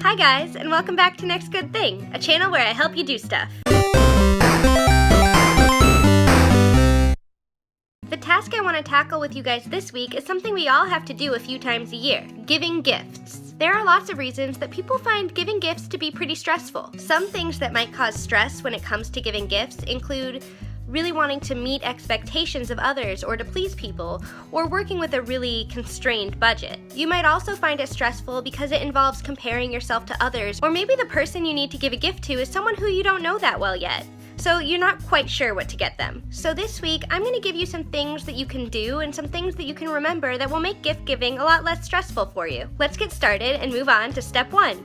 Hi guys, and welcome back to Next Good Thing, a channel where I help you do stuff. The task I want to tackle with you guys this week is something we all have to do a few times a year, giving gifts. There are lots of reasons that people find giving gifts to be pretty stressful. Some things that might cause stress when it comes to giving gifts include really wanting to meet expectations of others or to please people, or working with a really constrained budget. You might also find it stressful because it involves comparing yourself to others, or maybe the person you need to give a gift to is someone who you don't know that well yet, so you're not quite sure what to get them. So this week, I'm going to give you some things that you can do and some things that you can remember that will make gift giving a lot less stressful for you. Let's get started and move on to step 1.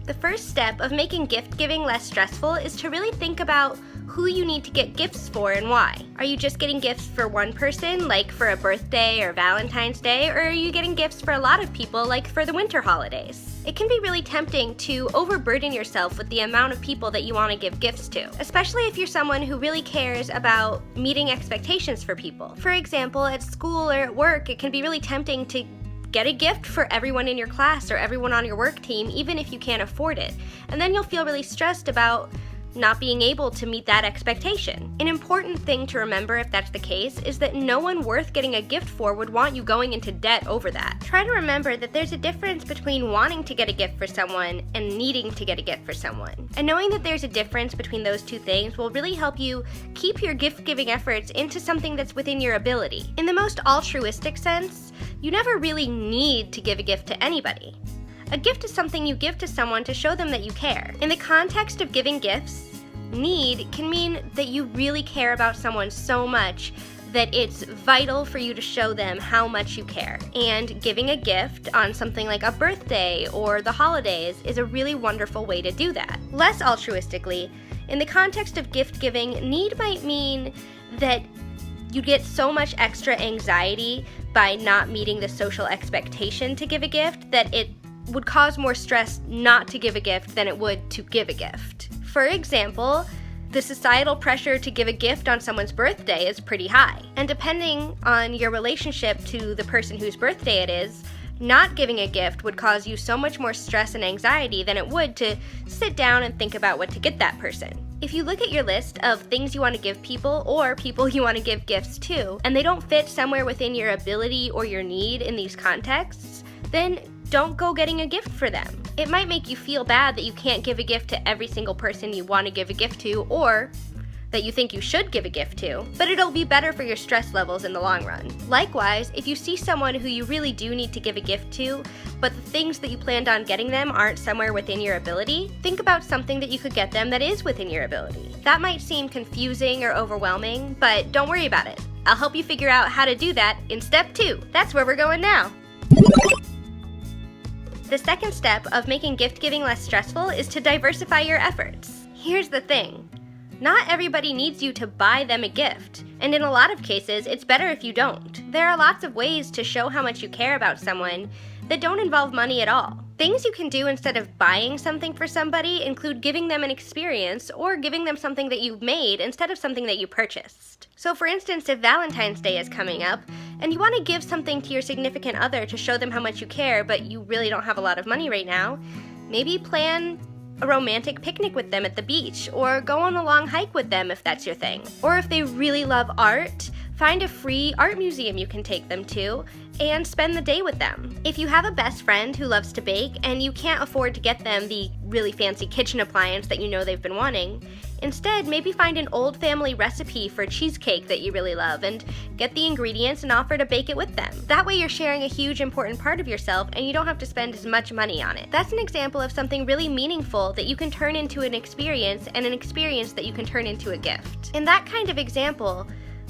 The first step of making gift giving less stressful is to really think about who you need to get gifts for and why. Are you just getting gifts for one person, like for a birthday or Valentine's Day, or are you getting gifts for a lot of people, like for the winter holidays? It can be really tempting to overburden yourself with the amount of people that you want to give gifts to, especially if you're someone who really cares about meeting expectations for people. For example, at school or at work, it can be really tempting to get a gift for everyone in your class or everyone on your work team, even if you can't afford it. And then you'll feel really stressed about not being able to meet that expectation. An important thing to remember if that's the case is that no one worth getting a gift for would want you going into debt over that. Try to remember that there's a difference between wanting to get a gift for someone and needing to get a gift for someone. And knowing that there's a difference between those two things will really help you keep your gift-giving efforts into something that's within your ability. In the most altruistic sense, you never really need to give a gift to anybody. A gift is something you give to someone to show them that you care. In the context of giving gifts, need can mean that you really care about someone so much that it's vital for you to show them how much you care. And giving a gift on something like a birthday or the holidays is a really wonderful way to do that. Less altruistically, in the context of gift giving, need might mean that you get so much extra anxiety by not meeting the social expectation to give a gift that it would cause more stress not to give a gift than it would to give a gift. For example, the societal pressure to give a gift on someone's birthday is pretty high. And depending on your relationship to the person whose birthday it is, not giving a gift would cause you so much more stress and anxiety than it would to sit down and think about what to get that person. If you look at your list of things you want to give people or people you want to give gifts to, and they don't fit somewhere within your ability or your need in these contexts, then don't go getting a gift for them. It might make you feel bad that you can't give a gift to every single person you want to give a gift to, or that you think you should give a gift to, but it'll be better for your stress levels in the long run. Likewise, if you see someone who you really do need to give a gift to, but the things that you planned on getting them aren't somewhere within your ability, think about something that you could get them that is within your ability. That might seem confusing or overwhelming, but don't worry about it. I'll help you figure out how to do that in step 2. That's where we're going now. The second step of making gift giving less stressful is to diversify your efforts. Here's the thing. Not everybody needs you to buy them a gift, and in a lot of cases, it's better if you don't. There are lots of ways to show how much you care about someone that don't involve money at all. Things you can do instead of buying something for somebody include giving them an experience or giving them something that you've made instead of something that you purchased. So for instance, if Valentine's Day is coming up and you want to give something to your significant other to show them how much you care, but you really don't have a lot of money right now, maybe plan a romantic picnic with them at the beach, or go on a long hike with them if that's your thing. Or if they really love art, find a free art museum you can take them to and spend the day with them. If you have a best friend who loves to bake and you can't afford to get them the really fancy kitchen appliance that you know they've been wanting, instead maybe find an old family recipe for cheesecake that you really love and get the ingredients and offer to bake it with them. That way you're sharing a huge important part of yourself and you don't have to spend as much money on it. That's an example of something really meaningful that you can turn into an experience, and an experience that you can turn into a gift. In that kind of example,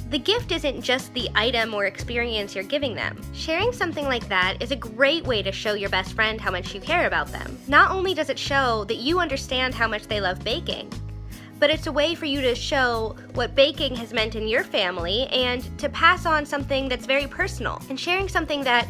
the gift isn't just the item or experience you're giving them. Sharing something like that is a great way to show your best friend how much you care about them. Not only does it show that you understand how much they love baking, but it's a way for you to show what baking has meant in your family and to pass on something that's very personal. And sharing something that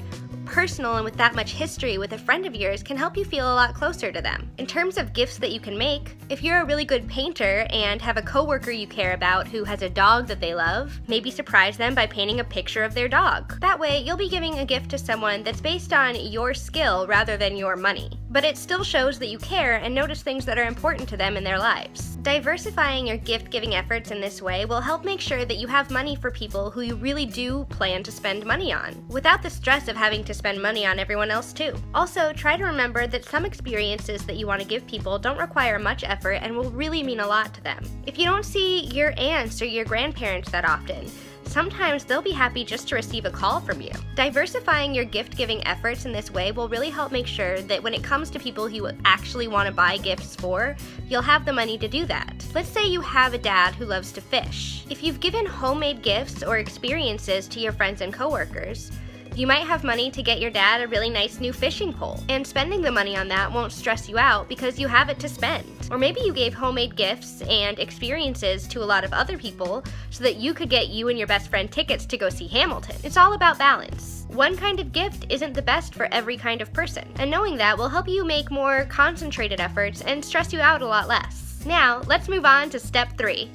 personal and with that much history with a friend of yours can help you feel a lot closer to them. In terms of gifts that you can make, if you're a really good painter and have a coworker you care about who has a dog that they love, maybe surprise them by painting a picture of their dog. That way, you'll be giving a gift to someone that's based on your skill rather than your money. But it still shows that you care and notice things that are important to them in their lives. Diversifying your gift-giving efforts in this way will help make sure that you have money for people who you really do plan to spend money on, without the stress of having to spend money on everyone else too. Also, try to remember that some experiences that you want to give people don't require much effort and will really mean a lot to them. If you don't see your aunts or your grandparents that often, sometimes they'll be happy just to receive a call from you. Diversifying your gift-giving efforts in this way will really help make sure that when it comes to people you actually want to buy gifts for, you'll have the money to do that. Let's say you have a dad who loves to fish. If you've given homemade gifts or experiences to your friends and coworkers, you might have money to get your dad a really nice new fishing pole, and spending the money on that won't stress you out because you have it to spend. Or maybe you gave homemade gifts and experiences to a lot of other people so that you could get you and your best friend tickets to go see Hamilton. It's all about balance. One kind of gift isn't the best for every kind of person, and knowing that will help you make more concentrated efforts and stress you out a lot less. Now, let's move on to step 3.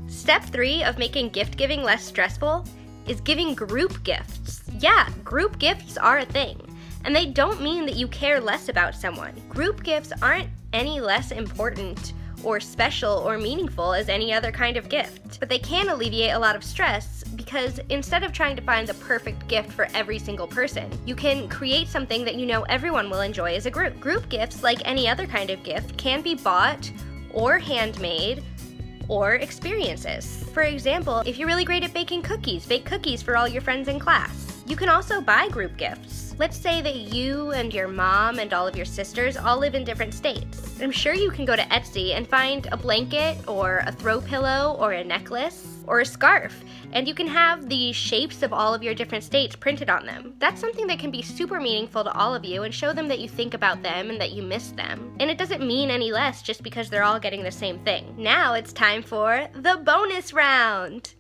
Step 3 of making gift-giving less stressful is giving group gifts. Yeah, group gifts are a thing, and they don't mean that you care less about someone. Group gifts aren't any less important or special or meaningful as any other kind of gift, but they can alleviate a lot of stress because instead of trying to find the perfect gift for every single person, you can create something that you know everyone will enjoy as a group. Group gifts, like any other kind of gift, can be bought or handmade or experiences. For example, if you're really great at baking cookies, bake cookies for all your friends in class. You can also buy group gifts. Let's say that you and your mom and all of your sisters all live in different states. I'm sure you can go to Etsy and find a blanket or a throw pillow or a necklace or a scarf, and you can have the shapes of all of your different states printed on them. That's something that can be super meaningful to all of you and show them that you think about them and that you miss them. And it doesn't mean any less just because they're all getting the same thing. Now it's time for the bonus round!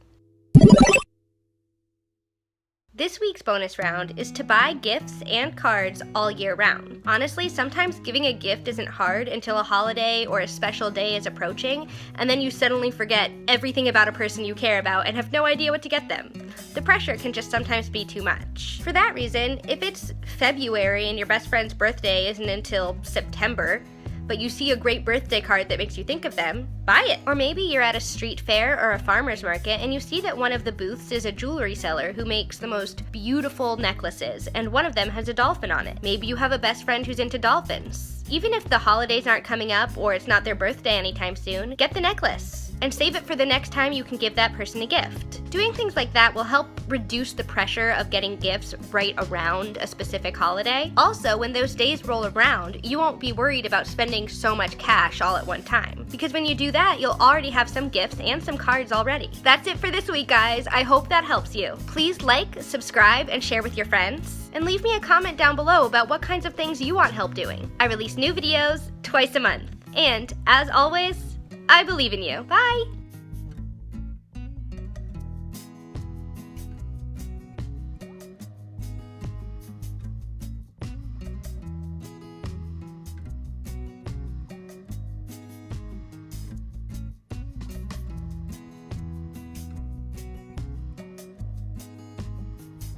This week's bonus round is to buy gifts and cards all year round. Honestly, sometimes giving a gift isn't hard until a holiday or a special day is approaching, and then you suddenly forget everything about a person you care about and have no idea what to get them. The pressure can just sometimes be too much. For that reason, if it's February and your best friend's birthday isn't until September, but you see a great birthday card that makes you think of them, buy it. Or maybe you're at a street fair or a farmer's market and you see that one of the booths is a jewelry seller who makes the most beautiful necklaces, and one of them has a dolphin on it. Maybe you have a best friend who's into dolphins. Even if the holidays aren't coming up or it's not their birthday anytime soon, get the necklace and save it for the next time you can give that person a gift. Doing things like that will help reduce the pressure of getting gifts right around a specific holiday. Also, when those days roll around, you won't be worried about spending so much cash all at one time, because when you do that, you'll already have some gifts and some cards already. That's it for this week, guys. I hope that helps you. Please like, subscribe, and share with your friends. And leave me a comment down below about what kinds of things you want help doing. I release new videos twice a month. And, as always, I believe in you. Bye!